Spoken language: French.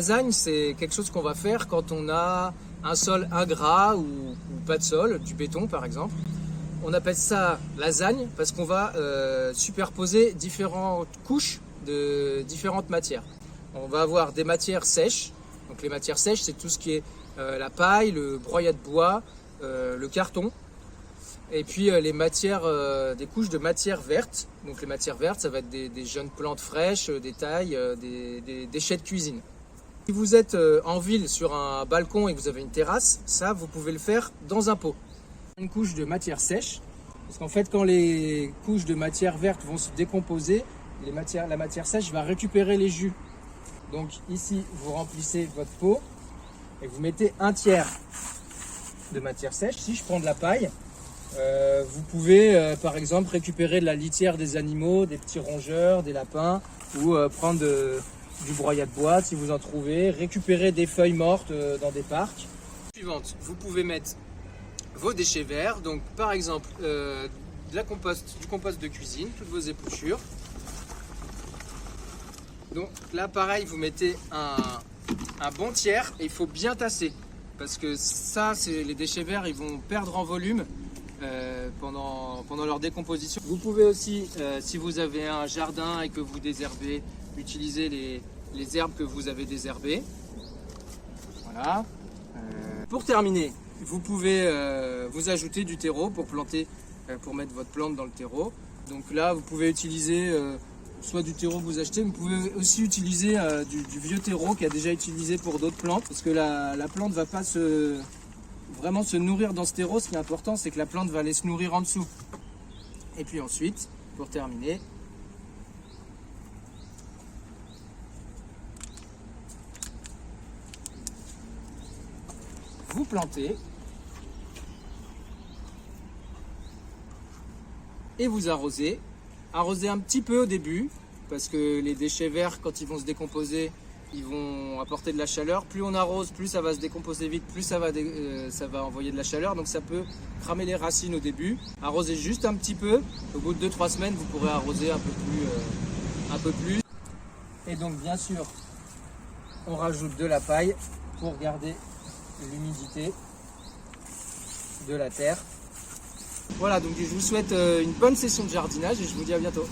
lasagne, c'est quelque chose qu'on va faire quand on a un sol ingrat ou pas de sol, du béton par exemple. On appelle ça lasagne parce qu'on va superposer différentes couches de différentes matières. On va avoir des matières sèches. Donc les matières sèches, c'est tout ce qui est la paille, le broyat de bois, le carton. Et puis les matières, des couches de matières vertes. Donc les matières vertes, ça va être des jeunes plantes fraîches, des tailles, des déchets de cuisine. Si vous êtes en ville sur un balcon et que vous avez une terrasse, ça vous pouvez le faire dans un pot. Une couche de matière sèche, parce qu'en fait quand les couches de matière verte vont se décomposer, la matière sèche va récupérer les jus. Donc ici vous remplissez votre pot et vous mettez un tiers de matière sèche. Si je prends de la paille, vous pouvez par exemple récupérer de la litière des animaux, des petits rongeurs, des lapins, ou prendre du broyat de bois si vous en trouvez, récupérer des feuilles mortes dans des parcs. Suivante, vous pouvez mettre vos déchets verts, donc par exemple du compost de cuisine, toutes vos épluchures. Donc là pareil, vous mettez un bon tiers et il faut bien tasser parce que ça, les déchets verts, ils vont perdre en volume pendant leur décomposition. Vous pouvez aussi, si vous avez un jardin et que vous désherbez, utiliser les herbes que vous avez désherbées. Voilà. Pour terminer, vous pouvez vous ajouter du terreau pour planter, pour mettre votre plante dans le terreau. Donc là, vous pouvez utiliser soit du terreau que vous achetez, mais vous pouvez aussi utiliser du vieux terreau qui a déjà été utilisé pour d'autres plantes, parce que la plante ne va pas vraiment se nourrir dans ce terreau. Ce qui est important, c'est que la plante va aller se nourrir en dessous. Et puis ensuite, pour terminer, vous plantez et vous arrosez. Arrosez un petit peu au début parce que les déchets verts, quand ils vont se décomposer, ils vont apporter de la chaleur. Plus on arrose, plus ça va se décomposer vite, plus ça va envoyer de la chaleur. Donc ça peut cramer les racines au début. Arrosez juste un petit peu. Au bout de 2-3 semaines, vous pourrez arroser un peu plus. Et donc bien sûr, on rajoute de la paille pour garder l'humidité de la terre. Voilà, donc je vous souhaite une bonne session de jardinage et je vous dis à bientôt.